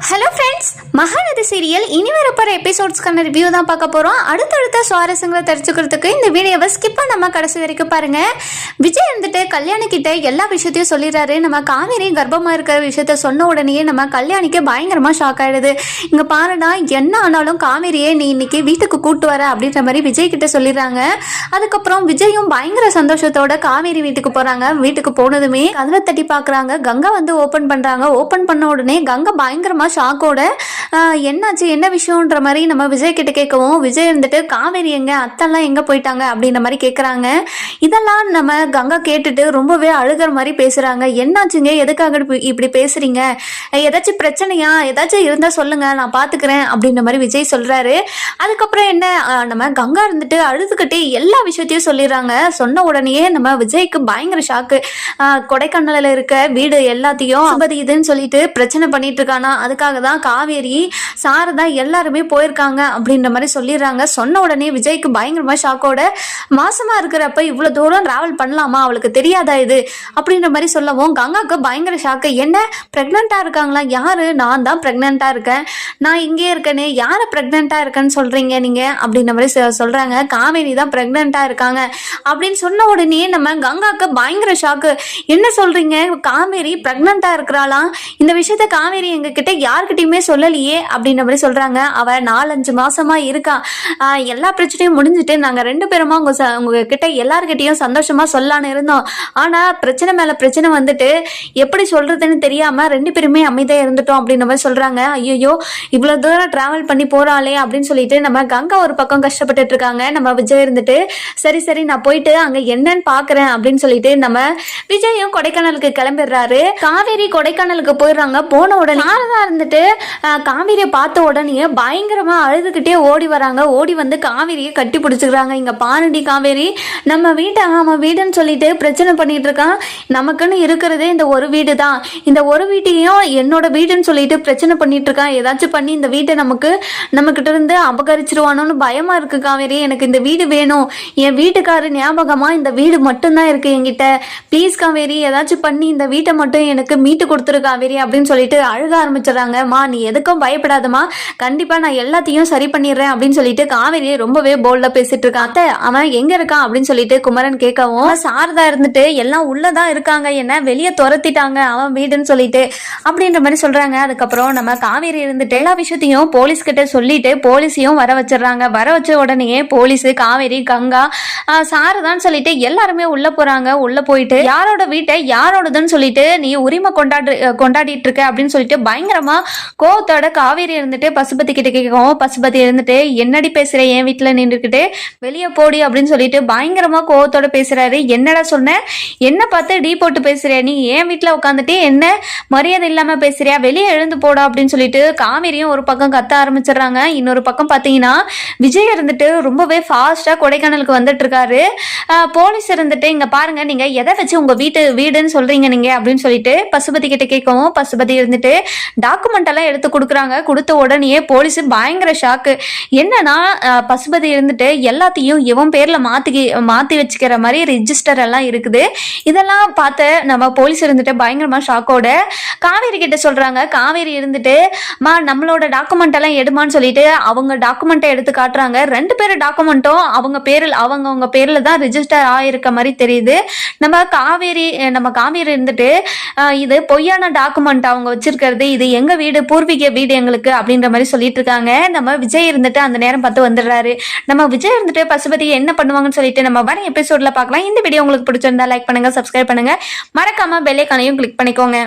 Hello friends, Mahanadi serial இனி வரப்போகிற எபிசோட்ஸ்க்கான review தான் பார்க்க போகிறோம். அடுத்தடுத்த சுவாரஸ்யங்களை தெரிஞ்சுக்கிறதுக்கு இந்த வீடியோவை ஸ்கிப் பண்ணாமல் கடைசி வரைக்கும் பாருங்கள். விஜய் வந்துட்டு கல்யாணிக்கிட்ட எல்லா விஷயத்தையும் சொல்லிடுறாரு. நம்ம காவேரி கர்ப்பமாக இருக்கிற விஷயத்த சொன்ன உடனே நம்ம கல்யாணிக்கு பயங்கரமாக ஷாக் ஆகிடுது. இங்கே பாருடா, என்ன ஆனாலும் காவேரியே நீ இன்னைக்கு வீட்டுக்கு கூட்டு வர அப்படின்ற மாதிரி விஜய் கிட்ட சொல்லிடுறாங்க. அதுக்கப்புறம் விஜயும் பயங்கர சந்தோஷத்தோட காவேரி வீட்டுக்கு போகிறாங்க. வீட்டுக்கு போனதுமே கதவை தட்டி பார்க்குறாங்க. கங்கா வந்து ஓப்பன் பண்ணுறாங்க. ஓப்பன் பண்ண உடனே கங்கா பயங்கரமாக ஷாக்கோட என்னாச்சு என்ன விஷயம்ன்ற மாதிரி நம்ம விஜய் கிட்ட கேட்கவும், விஜய் இருந்துட்டு காவேரி எங்க, அத்தெல்லாம் எங்கே போயிட்டாங்க அப்படின்ற மாதிரி கேட்குறாங்க. இதெல்லாம் நம்ம கங்கா கேட்டுட்டு ரொம்பவே அழுகிற மாதிரி பேசுகிறாங்க. என்னாச்சுங்க, எதுக்காக இப்படி பேசுகிறீங்க, ஏதாச்சும் பிரச்சனையா, ஏதாச்சும் இருந்தால் சொல்லுங்க, நான் பார்த்துக்கிறேன் அப்படின்ற மாதிரி விஜய் சொல்கிறாரு. அதுக்கப்புறம் என்ன, நம்ம கங்கா இருந்துட்டு அழுதுகிட்டே எல்லா விஷயத்தையும் சொல்லிடுறாங்க. சொன்ன உடனே நம்ம விஜய்க்கு பயங்கர ஷாக்கு. கொடைக்கானலில் இருக்க வீடு எல்லாத்தையும் இதுன்னு சொல்லிட்டு பிரச்சனை பண்ணிட்டு இருக்கானா, அதுக்காக தான் காவேரி சாரதா எல்லாருமே போயிருக்காங்க அப்படின்ற மாதிரி சொல்லிடுறாங்க. சொன்ன உடனே விஜய்க்கு பயங்கரமா ஷாக்கோட, மாசமா இருக்கிறப்ப இவ்வளவு தூரம் டிராவல் பண்ணலாமா, அவளுக்கு தெரியாதா இது அப்படின்ற மாதிரி சொல்லவும் கங்காக்கு பயங்கர ஷாக்கு. என்ன பிரெக்னெண்டா இருக்காங்களா? யாரு? நான் தான் பிரெக்னெண்டா இருக்கேன், நான் இங்கே இருக்கேனே, யாரை பிரெக்னெண்டா இருக்கேன்னு சொல்றீங்க நீங்க அப்படின்ற மாதிரி சொல்றாங்க. காவேரி தான் பிரெக்னெண்டா இருக்காங்க அப்படின்னு சொன்ன உடனே நம்ம கங்காக்கு பயங்கர ஷாக்கு. என்ன சொல்றீங்க, காவேரி பிரெக்னெண்டா இருக்கிறாளாம், இந்த விஷயத்த காவேரி எங்க கிட்ட யார்கிட்டயுமே சொல்லலையே அப்படின்ற மாதிரி சொல்றாங்க. அவ 4-5 மாசமா இருக்கா, எல்லா பிரச்சனையும் முடிஞ்சுட்டு நாங்க 2 பேருமா உங்க கிட்ட எல்லார்கிட்டையும் சந்தோஷமா சொல்லலான்னு இருந்தோம். ஆனா பிரச்சனை மேல பிரச்சனை வந்துட்டு எப்படி சொல்றதுன்னு தெரியாம 2 பேருமே அமைதியா இருந்துட்டோம் அப்படின்ற மாதிரி சொல்றாங்க. ஐயோ, இவ்வளவு தூரம் டிராவல் பண்ணி போறாளே அப்படின்னு சொல்லிட்டு நம்ம கங்கா ஒரு பக்கம் கஷ்டப்பட்டுட்டு இருக்காங்க. நம்ம விஜய் இருந்துட்டு சரி சரி நான் போயிட்டு அங்க என்னன்னு பாக்குறேன் அப்படின்னு சொல்லிட்டு நம்ம விஜயும் கொடைக்கானலுக்கு கிளம்பிடுறாரு. காவேரி கொடைக்கானலுக்கு போயிடுறாங்க. போன உடனே இருந்துட்டு காவேரியை பார்த்த உடனே பயங்கரமா அழுதுகிட்டே ஓடி வராங்க. ஓடி வந்து காவேரியை கட்டி பிடிச்சிக்கிறாங்க. இங்க பாருடி காவேரி, நம்ம வீட்டை அவன் வீடுன்னு சொல்லிட்டு பிரச்சனை பண்ணிட்டு இருக்கான், நமக்குன்னு இருக்கிறதே இந்த ஒரு வீடு தான், இந்த ஒரு வீட்டையும் என்னோட வீடுன்னு சொல்லிட்டு பிரச்சனை பண்ணிட்டு இருக்கான், ஏதாச்சும் பண்ணி இந்த வீட்டை நம்மகிட்ட இருந்து அபகரிச்சிருவானோன்னு பயமா இருக்கு காவேரி, எனக்கு இந்த வீடு வேணும், என் வீட்டுக்காரரு ஞாபகமா இந்த வீடு மட்டும்தான் இருக்கு என்கிட்ட, ப்ளீஸ் காவேரி ஏதாச்சும் பண்ணி இந்த வீட்டை மட்டும் எனக்கு மீட்டு கொடுத்துரு காவேரி அப்படின்னு சொல்லிட்டு அழுக ஆரம்பிச்சிடறாங்க. மா நீ எதுக்கும் பயப்படாதமா, கண்டிப்பா நான் எல்லாத்தையும் சரி பண்ணிடுறேன் அப்படின்னு சொல்லிட்டு காவேரியை ரொம்பவே போல்டா பேசிட்டு இருக்கான். அத்தை அவன் எங்க இருக்கான் அப்படின்னு சொல்லிட்டு குமரன் கேட்கவும், சாரதா இருந்துட்டு எல்லாம் உள்ளதான் இருக்காங்க, என்ன வெளியே துரத்திட்டாங்க அவன் வீடுன்னு சொல்லிட்டு அப்படின்ற மாதிரி சொல்றாங்க. அதுக்கப்புறம் நம்ம காவேரி இருந்துட்டு எல்லா விஷயத்தையும் போலீஸ் கிட்ட சொல்லிட்டு போலீஸையும் வர வச்சிடறாங்க. வர வச்ச உடனே போலீஸ் காவேரி கங்கா சாரதான்னு சொல்லிட்டு எல்லாருமே உள்ள போறாங்க. உள்ள போயிட்டு யாரோட வீட்டை யாரோடதுன்னு சொல்லிட்டு நீ உரிமை கொண்டாடிட்டு இருக்க அப்படின்னு சொல்லிட்டு பயங்கரமா கோவத்தோட காவேரி இருந்துட்டு பசுபதி கிட்ட கேட்கவும், பசுபதி இருந்துட்டு என்னடி பேசுற, என் வீட்டுல நின்றுக்கிட்டு வெளியே போடி அப்படின்னு சொல்லிட்டு பயங்கரமா கோவத்தோட பேசுறாரு. என்னடா சொன்ன, என்ன பார்த்து டீ போட்டு பேசுற, நீ என் வீட்டுல உட்காந்துட்டு என்ன மரியாதை இல்லாம பேசுறியா, வெளியே எழுந்து போடா அப்படின்னு சொல்லிட்டு காவேரியும் ஒரு பக்கம் கத்த ஆரம்பிச்சிடுறாங்க. இன்னொரு பக்கம் பாத்தீங்கன்னா விஜய் இருந்துட்டு ரொம்பவே ஃபாஸ்டா கொடைக்கானலுக்கு வந்துட்டு இருக்காரு. போலீஸ் இருந்துட்டு இங்க பாருங்க, நீங்க எதை வச்சு உங்க வீடுன்னு சொல்றீங்க நீங்க அப்படின்னு சொல்லிட்டு பசுபதி கிட்ட கேட்கவும், பசுபதி இருந்துட்டு டாக்குமெண்ட் எல்லாம் எடுத்து கொடுக்குறாங்க. கொடுத்த உடனே போலீஸ் பயங்கர ஷாக்கு. என்னன்னா பசுபதி இருந்துட்டு எல்லாத்தையும் இவன் பேர்ல மாத்தி வச்சுக்கிற மாதிரி ரிஜிஸ்டர் எல்லாம் இருக்குது. இதெல்லாம் பார்த்து நம்ம போலீஸ் இருந்துட்டு பயங்கரமா ஷாக்கோட காவேரி கிட்ட சொல்றாங்க. காவேரி இருந்துட்டு நம்மளோட டாக்குமெண்ட் எல்லாம் எடுமான்னு சொல்லிட்டு அவங்க டாக்குமெண்ட்டை எடுத்து காட்டுறாங்க. 2 பேர் டாக்குமெண்ட்டும் அவங்க பேர்ல தான் ரிஜிஸ்டர் ஆயிருக்க மாதிரி தெரியுது. நம்ம காவேரி இருந்துட்டு இது பொய்யான டாக்குமெண்ட் அவங்க வச்சிருக்கிறது, இது எங்க வீடு, பூர்வீக வீடு எங்களுக்கு அப்படின்ற மாதிரி சொல்லிட்டு இருக்காங்க. நம்ம விஜய் இருந்துட்டு அந்த நேரம் பார்த்து வந்துடுறாரு. நம்ம விஜய் இருந்துட்டு பசுபதி என்ன பண்ணுவாங்கன்னு சொல்லிட்டு நம்ம வர எபிசோட்ல பார்க்கலாம். இந்த வீடியோ உங்களுக்கு பிடிச்சிருந்தா லைக் பண்ணுங்க, சப்ஸ்கிரைப் பண்ணுங்க, மறக்காம பெல் ஐகானையும் கிளிக் பண்ணிக்கோங்க.